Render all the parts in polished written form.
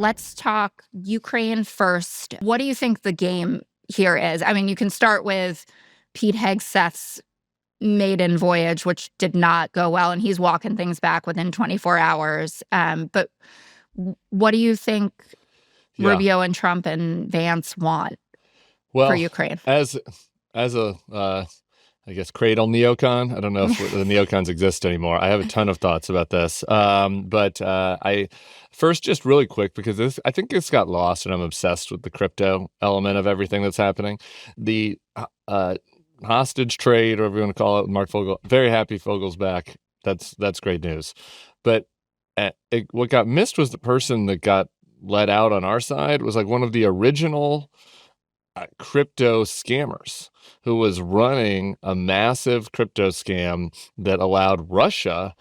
let's talk Ukraine first. What do you think the game here is? I mean, you can start with Pete Hegseth's maiden voyage, which did not go well, and he's walking things back within 24 hours. But what do you think Rubio and Trump and Vance want for Ukraine? As a I guess cradle neocon. I don't know if the neocons exist anymore. I have a ton of thoughts about this. But I first, just really quick, because I think this got lost, and I'm obsessed with the crypto element of everything that's happening. The hostage trade, or whatever you want to call it, Mark Fogel. Very happy Fogel's back. That's great news. But what got missed was the person that got let out on our side was like one of the original crypto scammers who was running a massive crypto scam that allowed Russia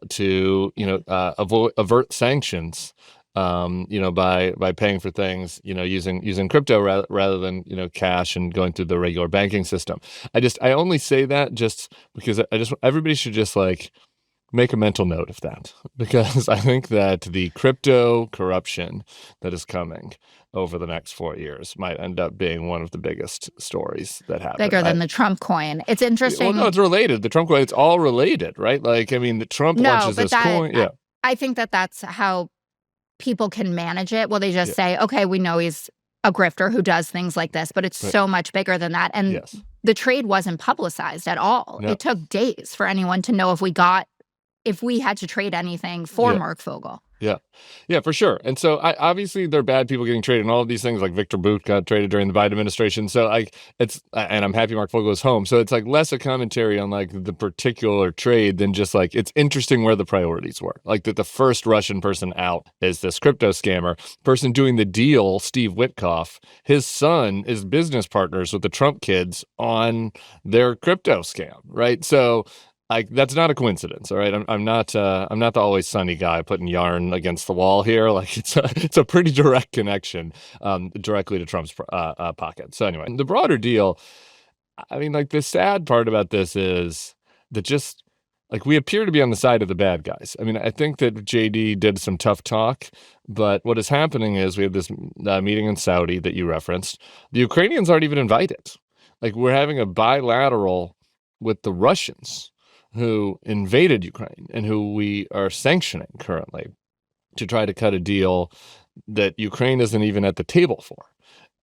to avert sanctions, by paying for things, using crypto rather than, cash and going through the regular banking system. I only say that just because everybody should just make a mental note of that, because I think that the crypto corruption that is coming over the next 4 years might end up being one of the biggest stories that happen. Bigger than the Trump coin. It's interesting. Well, no, it's related. The Trump coin, it's all related, right? The Trump launches this coin. Yeah. I think that's how people can manage it. Well, they just say, okay, we know he's a grifter who does things like this, but it's so much bigger than that. And the trade wasn't publicized at all. No. It took days for anyone to know if we had to trade anything for Mark Fogel. Yeah, for sure. And so obviously there are bad people getting traded, and all of these things, like Victor Boot got traded during the Biden administration. So and I'm happy Mark Fogel is home. So it's less a commentary on the particular trade than just it's interesting where the priorities were. That the first Russian person out is this crypto scammer. Person doing the deal, Steve Witkoff, his son is business partners with the Trump kids on their crypto scam, right? So that's not a coincidence, all right? I'm not the always sunny guy putting yarn against the wall here. It's a pretty direct connection, directly to Trump's pocket. So anyway, the broader deal, the sad part about this is that just we appear to be on the side of the bad guys. I think that JD did some tough talk, but what is happening is we have this meeting in Saudi that you referenced. The Ukrainians aren't even invited. We're having a bilateral with the Russians, who invaded Ukraine and who we are sanctioning currently, to try to cut a deal that Ukraine isn't even at the table for.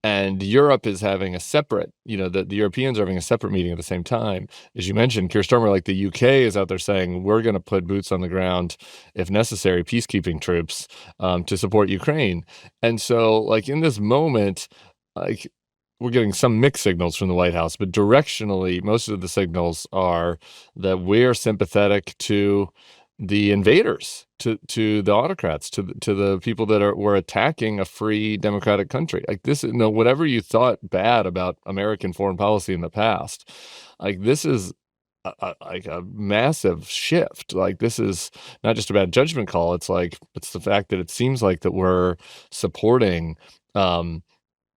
And Europe is having a separate, the Europeans are having a separate meeting at the same time. As you mentioned, Keir Starmer, the UK is out there saying, we're going to put boots on the ground, if necessary, peacekeeping troops to support Ukraine. And so in this moment, we're getting some mixed signals from the White House, but directionally, most of the signals are that we're sympathetic to the invaders, to the autocrats, to the people that were attacking a free democratic country. This, whatever you thought bad about American foreign policy in the past, this is a massive shift. This is not just a bad judgment call. It's the fact that it seems that we're supporting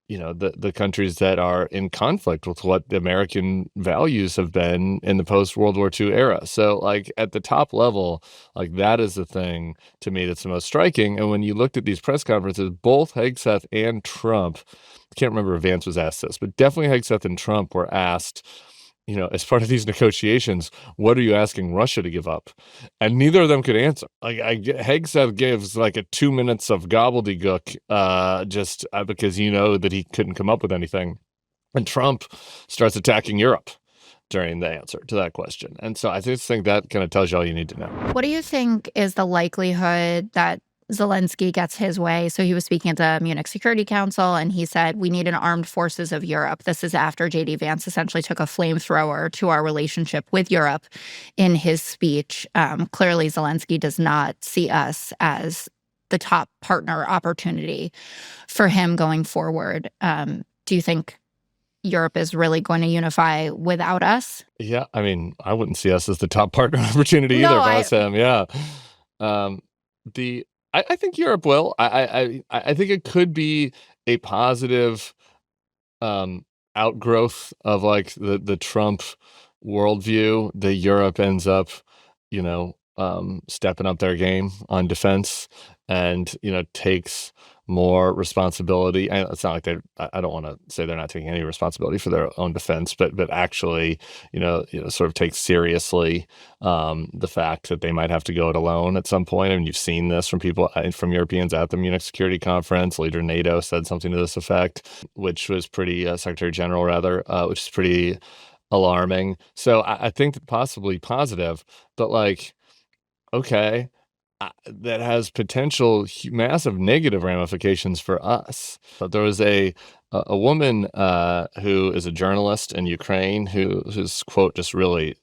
the countries that are in conflict with what the American values have been in the post-World War II era. So, at the top level, that is the thing to me that's the most striking. And when you looked at these press conferences, both Hegseth and Trump, I can't remember if Vance was asked this, but definitely Hegseth and Trump were asked, as part of these negotiations, what are you asking Russia to give up? And neither of them could answer. Hegseth gives 2 minutes of gobbledygook, just because that he couldn't come up with anything. And Trump starts attacking Europe during the answer to that question. And so I just think that kind of tells you all you need to know. What do you think is the likelihood that Zelensky gets his way? So he was speaking at the Munich Security Council, and he said, we need an armed forces of Europe. This is after J.D. Vance essentially took a flamethrower to our relationship with Europe in his speech. Clearly, Zelensky does not see us as the top partner opportunity for him going forward. Do you think Europe is really going to unify without us? Yeah, I wouldn't see us as the top partner opportunity either if I was him. Yeah. I think Europe will. I think it could be a positive outgrowth of the Trump worldview that Europe ends up, stepping up their game on defense and, takes more responsibility. And it's not like I don't want to say they're not taking any responsibility for their own defense, but actually, sort of take seriously the fact that they might have to go it alone at some point. I mean, you've seen this from people, from Europeans at the Munich Security Conference. Leader NATO said something to this effect, which was pretty, Secretary General rather, which is pretty alarming. So I think that possibly positive, but like, okay, that has potential massive negative ramifications for us. But there was a woman who is a journalist in Ukraine whose quote just really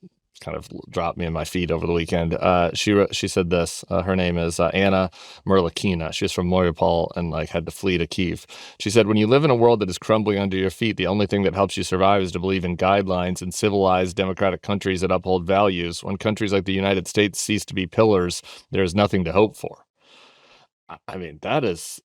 kind of dropped me in my feed over the weekend. She said this. Her name is Anna Merlikina. She was from Mariupol and had to flee to Kyiv. She said, "When you live in a world that is crumbling under your feet, the only thing that helps you survive is to believe in guidelines in civilized democratic countries that uphold values. When countries like the United States cease to be pillars, there is nothing to hope for." I mean, that is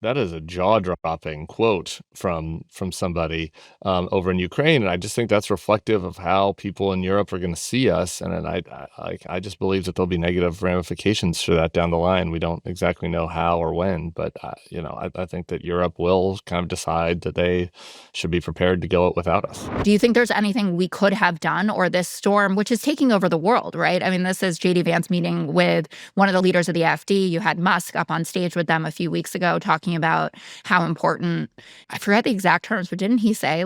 a jaw-dropping quote from somebody over in Ukraine, and I just think that's reflective of how people in Europe are going to see us. And then I just believe that there'll be negative ramifications for that down the line. We don't exactly know how or when, but I think that Europe will kind of decide that they should be prepared to go it without us. Do you think there's anything we could have done, or this storm, which is taking over the world, right? I mean, this is J.D. Vance meeting with one of the leaders of the AfD. You had Musk up on stage with them a few weeks ago talking about how important, I forget the exact terms, but didn't he say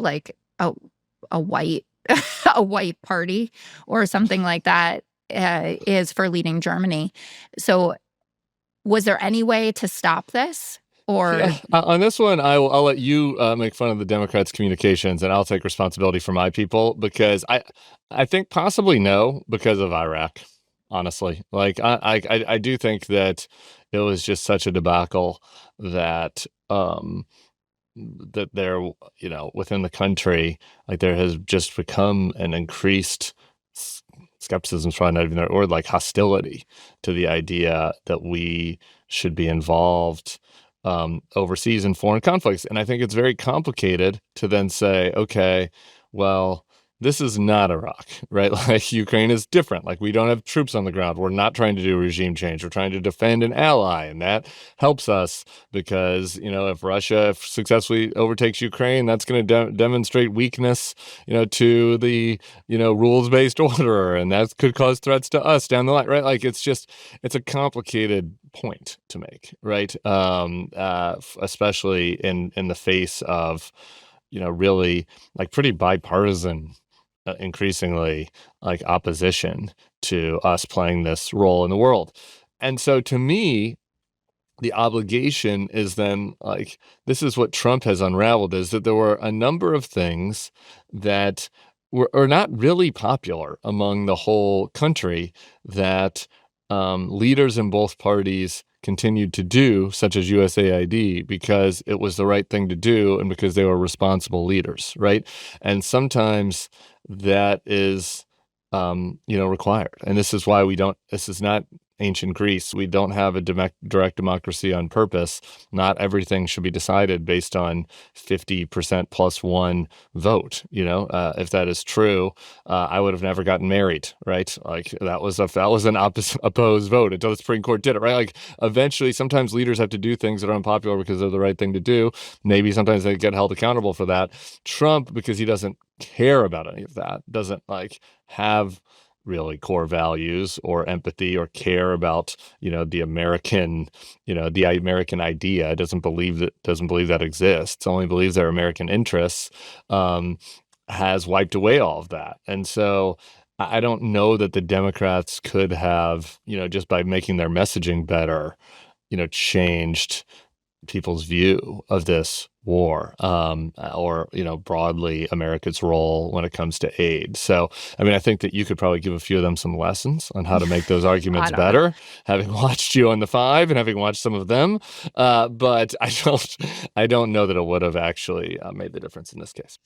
a white a white party or something like that is for leading Germany? So was there any way to stop this? Or on this one, I'll let you make fun of the Democrats' communications, and I'll take responsibility for my people, because I think possibly no, because of Iraq. Honestly, I do think that it was just such a debacle that that there, within the country, there has just become an increased skepticism, probably not even the right word, hostility to the idea that we should be involved overseas in foreign conflicts. And I think it's very complicated to then say, okay, well, this is not Iraq, right? Ukraine is different. We don't have troops on the ground. We're not trying to do regime change. We're trying to defend an ally, and that helps us because, if Russia successfully overtakes Ukraine, that's going to demonstrate weakness, to the, rules-based order, and that could cause threats to us down the line, right? It's a complicated point to make, right? Especially in the face of, really pretty bipartisan, increasingly opposition to us playing this role in the world. And so to me, the obligation is then this is what Trump has unraveled, is that there were a number of things that are not really popular among the whole country that leaders in both parties continued to do, such as USAID, because it was the right thing to do and because they were responsible leaders, right? And sometimes that is, required. And this is why this is not ancient Greece. We don't have a direct democracy on purpose. Not everything should be decided based on 50% plus one vote. If that is true, I would have never gotten married, right? That was an opposed vote until the Supreme Court did it, right? Eventually, sometimes leaders have to do things that are unpopular because they're the right thing to do. Maybe sometimes they get held accountable for that. Trump, because he doesn't care about any of that, doesn't have really core values or empathy or care about, the American, the American idea, doesn't believe that exists, only believes their American interests, has wiped away all of that. And so I don't know that the Democrats could have, just by making their messaging better, changed people's view of this war, or, broadly America's role when it comes to aid. So, I think that you could probably give a few of them some lessons on how to make those arguments better, having watched you on the 5 and having watched some of them. But I don't know that it would have actually made the difference in this case.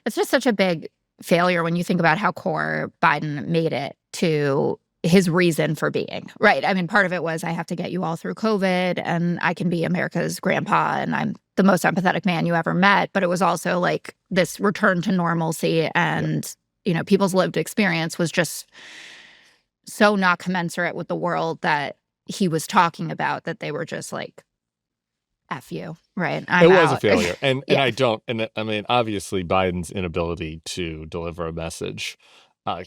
It's just such a big failure when you think about how core Biden made it to his reason for being, right? Part of it was, I have to get you all through COVID and I can be America's grandpa and I'm the most empathetic man you ever met. But it was also this return to normalcy and, people's lived experience was just so not commensurate with the world that he was talking about that they were just F you, right? It I'm was a out. failure. And Yeah. I don't, and I mean, obviously Biden's inability to deliver a message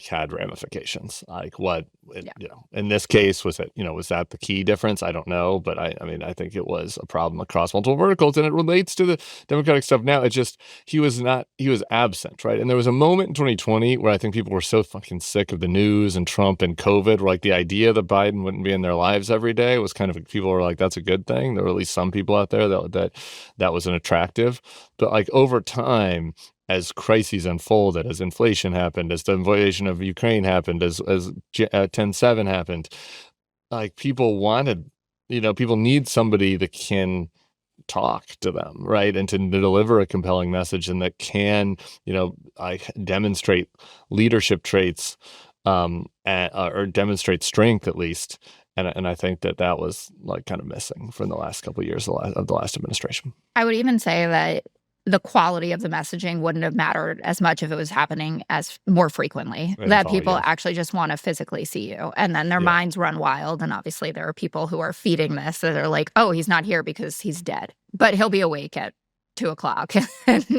had ramifications. Like Yeah. in this case, was that the key difference? I don't know. But I mean, I think it was a problem across multiple verticals, and it relates to the Democratic stuff now. It's just, he was absent, right? And there was a moment in 2020 where I think people were so fucking sick of the news and Trump and COVID, where like the idea that Biden wouldn't be in their lives every day was kind of, people were like, that's a good thing. There were at least some people out there that was an attractive. But like over time, as crises unfolded, as inflation happened, as the invasion of Ukraine happened, as 10/7 happened, like people need somebody that can talk to them, right? And to deliver a compelling message, and that can, like demonstrate leadership traits, or demonstrate strength at least. And I think that was like kind of missing from the last couple of years of the last administration. I would even say that the quality of the messaging wouldn't have mattered as much if it was happening as more frequently, And that volume. people actually just want to physically see you. And then their Yeah. minds run wild. And obviously there are people who are feeding this that are like, oh, he's not here because he's dead, but he'll be awake at 2:00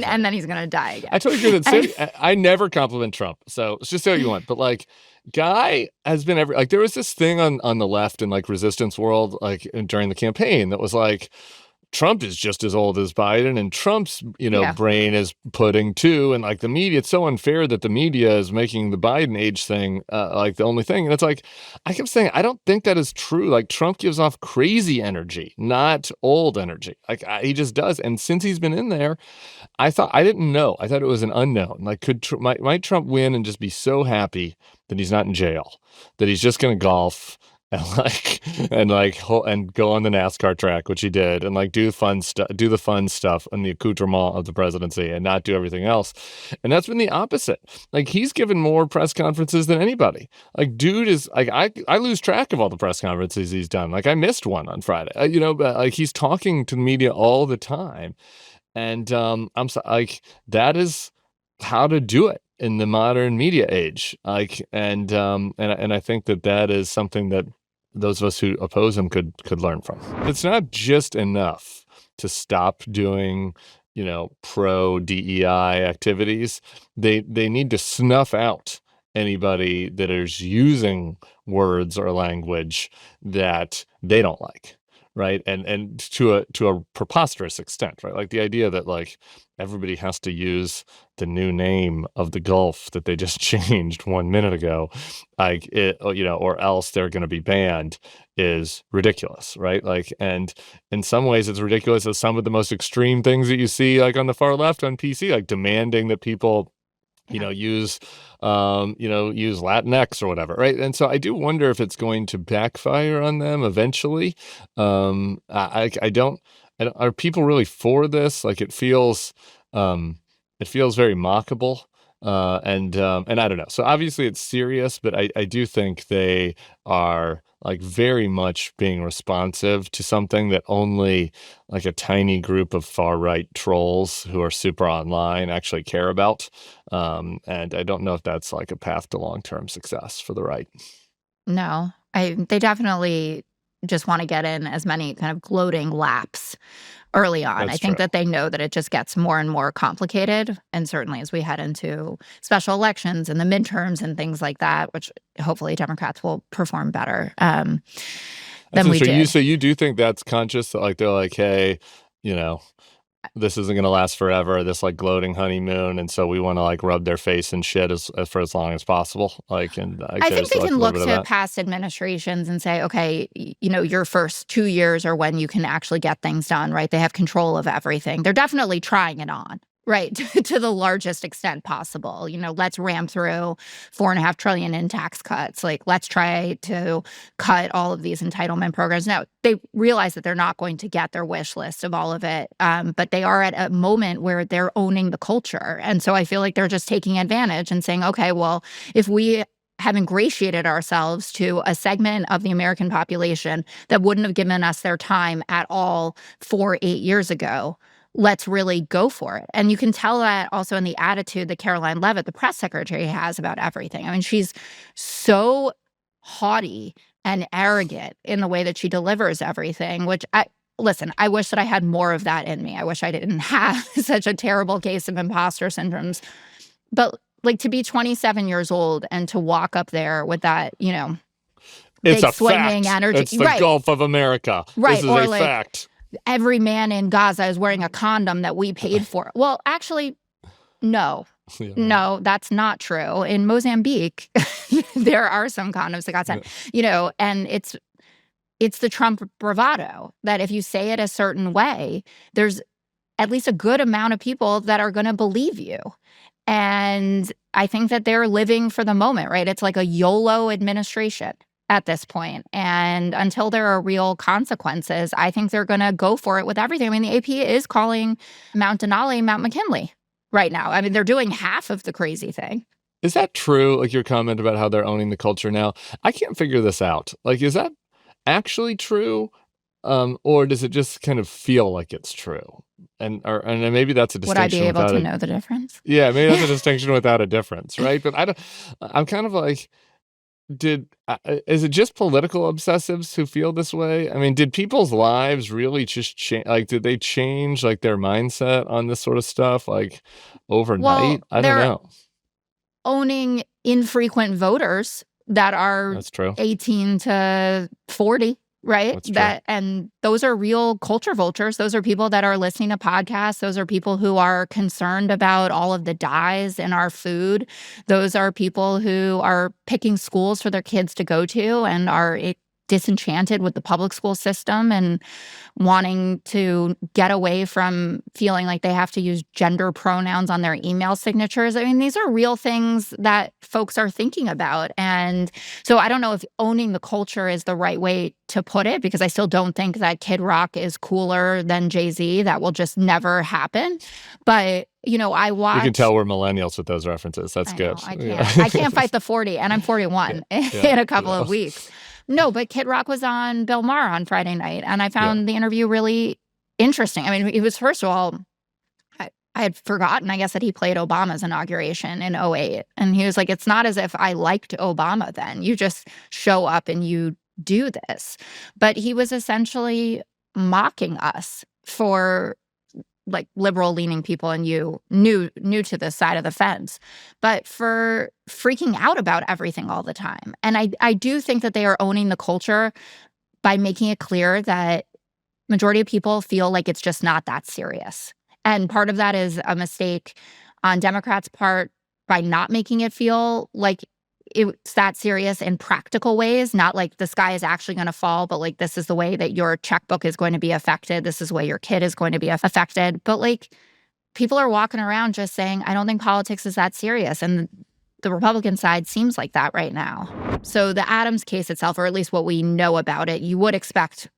and then he's going to die again. I totally agree that I never compliment Trump, so it's just say what you want. But like, guy has been there was this thing on the left and like resistance world, like during the campaign, that was like, Trump is just as old as Biden, and Trump's, brain is pudding too. And like the media, it's so unfair that the media is making the Biden age thing like the only thing. And it's like, I kept saying, I don't think that is true. Like Trump gives off crazy energy, not old energy. Like he just does. And since he's been in there, I didn't know. I thought it was an unknown. Like, might Trump win and just be so happy that he's not in jail, that he's just going to golf and go on the NASCAR track, which he did, and like do the fun stuff and the accoutrement of the presidency, and not do everything else. And that's been the opposite. Like he's given more press conferences than anybody. Like dude is like, I lose track of all the press conferences he's done. Like I missed one on Friday. But like he's talking to the media all the time, and I'm so, like, that is how to do it in the modern media age. Like and I think that is something that those of us who oppose him could learn from. It's not just enough to stop doing, pro DEI activities. They need to snuff out anybody that is using words or language that they don't like. Right. And to a preposterous extent, right? Like the idea that like everybody has to use the new name of the Gulf that they just changed 1 minute ago, like or else they're going to be banned, is ridiculous. Right. Like, and in some ways it's ridiculous as some of the most extreme things that you see, like on the far left on PC, like demanding that people use Latinx or whatever, right? And so I do wonder if it's going to backfire on them eventually. I don't. Are people really for this? Like it feels very mockable, and I don't know. So obviously it's serious, but I do think they are like very much being responsive to something that only like a tiny group of far right trolls who are super online actually care about. And I don't know if that's like a path to long-term success for the right. No, they definitely just want to get in as many kind of gloating laps early on. That's I think true. that they know that it just gets more and more complicated. And certainly as we head into special elections and the midterms and things like that, which hopefully Democrats will perform better than we did. So you do think that's conscious, that like they're like, hey, this isn't going to last forever, this like gloating honeymoon, and so we want to like rub their face in shit for as long as possible. Like, and I think they can look to past administrations and say, okay, your first 2 years are when you can actually get things done, right? They have control of everything. They're definitely trying it on, right, to the largest extent possible. Let's ram through $4.5 trillion in tax cuts. Like, let's try to cut all of these entitlement programs. Now, they realize that they're not going to get their wish list of all of it, but they are at a moment where they're owning the culture. And so I feel like they're just taking advantage and saying, okay, well, if we have ingratiated ourselves to a segment of the American population that wouldn't have given us their time at all 8 years ago, let's really go for it. And you can tell that also in the attitude that Caroline Leavitt, the press secretary, has about everything. I mean, she's so haughty and arrogant in the way that she delivers everything, which listen, I wish that I had more of that in me. I wish I didn't have such a terrible case of imposter syndromes. But like to be 27 years old and to walk up there with that, It's big a swinging fact. energy. It's the Gulf of America. Right. This is Or a like, fact. every man in Gaza is wearing a condom that we paid for. Well, actually, no. Yeah. No, that's not true. In Mozambique, there are some condoms that got sent, and it's the Trump bravado that if you say it a certain way, there's at least a good amount of people that are going to believe you. And I think that they're living for the moment, right? It's like a YOLO administration at this point. And until there are real consequences, I think they're going to go for it with everything. I mean, the AP is calling Mount Denali Mount McKinley right now. I mean, they're doing half of the crazy thing. Is that true? Like your comment about how they're owning the culture now? I can't figure this out. Like, is that actually true? Or does it just kind of feel like it's true? And maybe that's a distinction. Would I be able to know the difference? Yeah, maybe that's a distinction without a difference, right? But I'm kind of like, is it just political obsessives who feel this way? I mean, did people's lives really just change? Like, did they change like their mindset on this sort of stuff like overnight? I don't know. Owning infrequent voters that are That's true. 18 to 40. Right. That's true. And those are real culture vultures. Those are people that are listening to podcasts. Those are people who are concerned about all of the dyes in our food. Those are people who are picking schools for their kids to go to and are disenchanted with the public school system and wanting to get away from feeling like they have to use gender pronouns on their email signatures. I mean, these are real things that folks are thinking about. And so I don't know if owning the culture is the right way to put it, because I still don't think that Kid Rock is cooler than Jay-Z. That will just never happen. But I watch. You can tell we're millennials with those references. That's good. I can't. I can't fight the 40, and I'm 41 in a couple of weeks. No, but Kid Rock was on Bill Maher on Friday night, and I found the interview really interesting. I mean, it was, first of all, I had forgotten, I guess, that he played Obama's inauguration in 2008. And he was like, it's not as if I liked Obama then. You just show up and you do this. But he was essentially mocking us for like liberal leaning people and you new to this side of the fence, but for freaking out about everything all the time. And I do think that they are owning the culture by making it clear that majority of people feel like it's just not that serious. And part of that is a mistake on Democrats' part by not making it feel like it's that serious in practical ways, not like the sky is actually going to fall, but like this is the way that your checkbook is going to be affected. This is the way your kid is going to be affected. But like people are walking around just saying, I don't think politics is that serious. And the Republican side seems like that right now. So the Adams case itself, or at least what we know about it, you would expect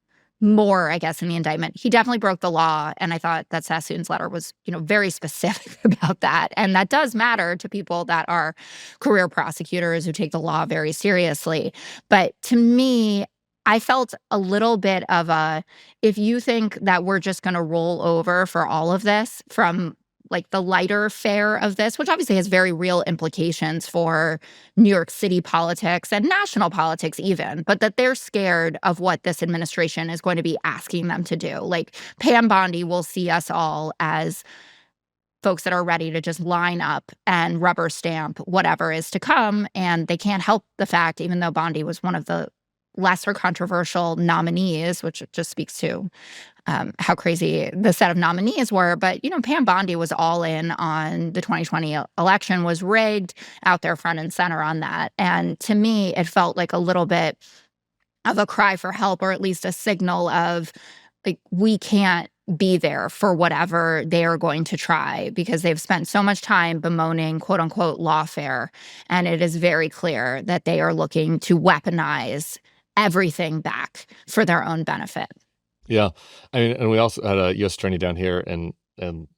more, I guess, in the indictment. He definitely broke the law. And I thought that Sassoon's letter was, very specific about that. And that does matter to people that are career prosecutors who take the law very seriously. But to me, I felt a little bit of if you think that we're just going to roll over for all of this from like the lighter fare of this, which obviously has very real implications for New York City politics and national politics even, but that they're scared of what this administration is going to be asking them to do. Like Pam Bondi will see us all as folks that are ready to just line up and rubber stamp whatever is to come. And they can't help the fact, even though Bondi was one of the lesser controversial nominees, which just speaks to how crazy the set of nominees were. But, Pam Bondi was all in on the 2020 election, was rigged, out there front and center on that. And to me, it felt like a little bit of a cry for help, or at least a signal of like, we can't be there for whatever they are going to try, because they've spent so much time bemoaning quote unquote lawfare. And it is very clear that they are looking to weaponize everything back for their own benefit. Yeah. I mean, and we also had a U.S. attorney down here in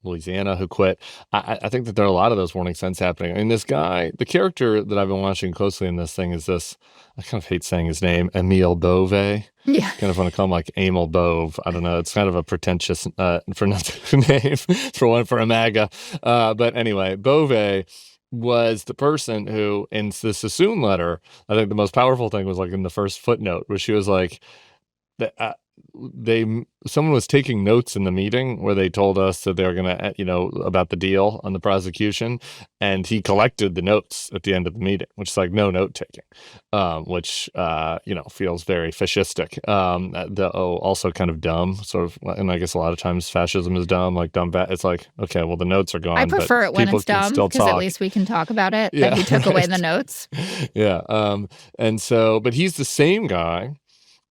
Louisiana who quit. I think that there are a lot of those warning signs happening. I mean, this guy, the character that I've been watching closely in this thing is this, I kind of hate saying his name, Emile Bove. Yeah. Kind of want to call him like Emil Bove. I don't know. It's kind of a pretentious name for a MAGA. But anyway, Bove was the person who, in the Sassoon letter, I think the most powerful thing was like in the first footnote, where she was like, someone was taking notes in the meeting where they told us that they were going to, about the deal on the prosecution, and he collected the notes at the end of the meeting, which is like no note taking, which feels very fascistic. Also kind of dumb, sort of, and I guess a lot of times fascism is dumb, like dumb. It's like, okay, well, the notes are gone. I prefer it when people it's can dumb still because at talk. least we can talk about it. Yeah, that he took away the right. notes. Yeah. And so, but he's the same guy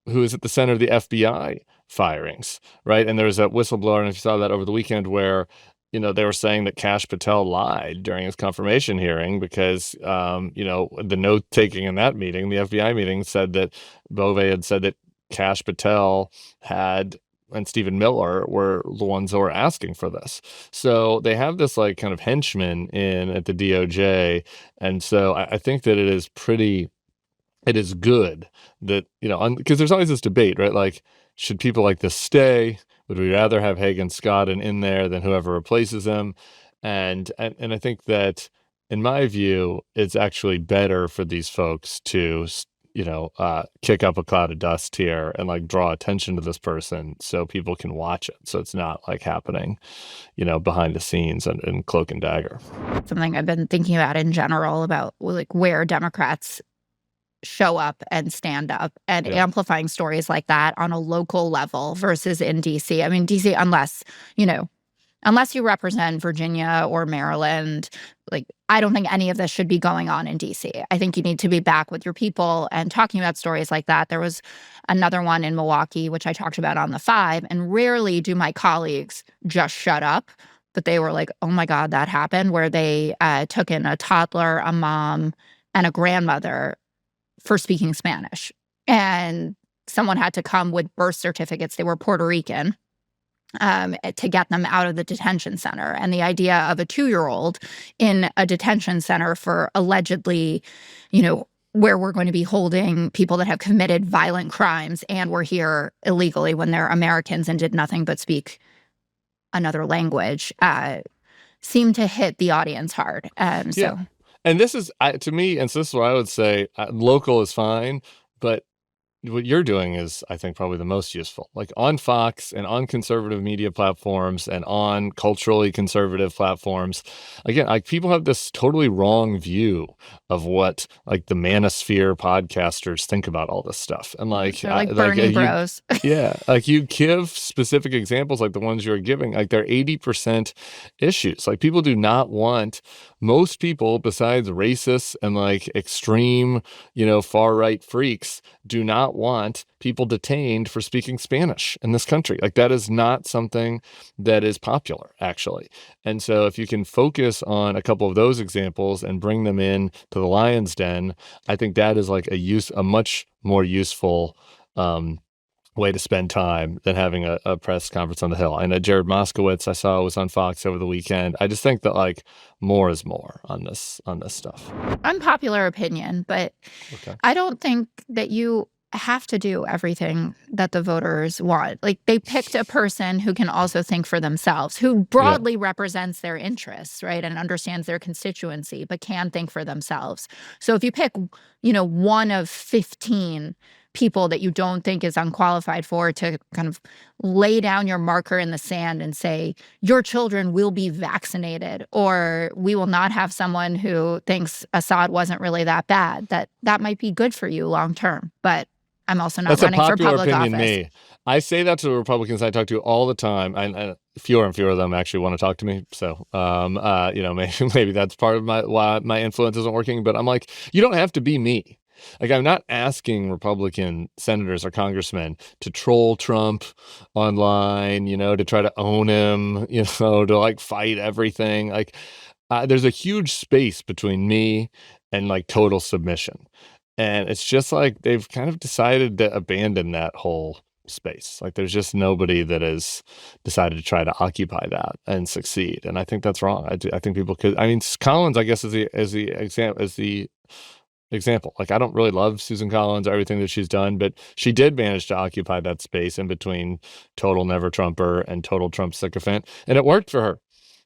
who is at the center of the FBI firings, right? And there was a whistleblower, and if you saw that over the weekend, where they were saying that Kash Patel lied during his confirmation hearing because the note taking in that meeting, the FBI meeting, said that Bove had said that Kash Patel and Stephen Miller were the ones that were asking for this. So they have this like kind of henchman in at the DOJ. And so I think that it is good that, because there's always this debate, right? Like, should people like this stay? Would we rather have Hagen Scott in there than whoever replaces him? And I think that, in my view, it's actually better for these folks to, kick up a cloud of dust here and like draw attention to this person so people can watch it. So it's not like happening, behind the scenes and cloak and dagger. Something I've been thinking about in general about like where Democrats show up and stand up and amplifying stories like that on a local level versus in DC. I mean, DC, unless you represent Virginia or Maryland, like, I don't think any of this should be going on in DC. I think you need to be back with your people and talking about stories like that. There was another one in Milwaukee, which I talked about on the 5, and rarely do my colleagues just shut up. But they were like, oh my God, that happened, where they took in a toddler, a mom, and a grandmother for speaking Spanish. And someone had to come with birth certificates. They were Puerto Rican to get them out of the detention center. And the idea of a 2-year-old in a detention center for allegedly, where we're going to be holding people that have committed violent crimes and were here illegally when they're Americans and did nothing but speak another language, seemed to hit the audience hard. So. And this is, to me, and so this is what I would say, local is fine, but what you're doing is, I think, probably the most useful. Like on Fox and on conservative media platforms and on culturally conservative platforms, again, like people have this totally wrong view of what like the manosphere podcasters think about all this stuff. And like, they're like Bernie bros. Yeah, like you give specific examples like the ones you're giving, like they're 80% issues. Like people do not want, most people besides racists and like extreme, far right freaks do not want people detained for speaking Spanish in this country. Like that is not something that is popular, actually. And so if you can focus on a couple of those examples and bring them in to the lion's den, I think that is like a much more useful way to spend time than having a press conference on the Hill. I know Jared Moskowitz I saw was on Fox over the weekend. I just think that like more is more on this stuff. Unpopular opinion, but okay. I don't think that you have to do everything that the voters want. Like they picked a person who can also think for themselves, who broadly represents their interests, right? And understands their constituency, but can think for themselves. So if you pick, one of 15 people that you don't think is unqualified for to kind of lay down your marker in the sand and say, your children will be vaccinated, or we will not have someone who thinks Assad wasn't really that bad, that might be good for you long term. But I'm also not running for public office. Me. I say that to the Republicans I talk to all the time, and fewer and fewer of them actually want to talk to me. So, maybe that's part of why my influence isn't working. But I'm like, you don't have to be me. Like, I'm not asking Republican senators or congressmen to troll Trump online, to try to own him, to like fight everything. Like, there's a huge space between me and like total submission. And it's just like they've kind of decided to abandon that whole space. Like there's just nobody that has decided to try to occupy that and succeed. And I think that's wrong. I think people could. I mean, Collins, I guess, is the example. Like I don't really love Susan Collins or everything that she's done, but she did manage to occupy that space in between total never Trumper and total Trump sycophant, and it worked for her.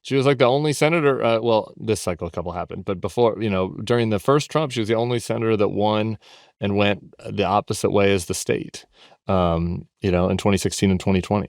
She was like the only senator, this cycle a couple happened, but before, during the first Trump, she was the only senator that won and went the opposite way as the state. in 2016 and 2020.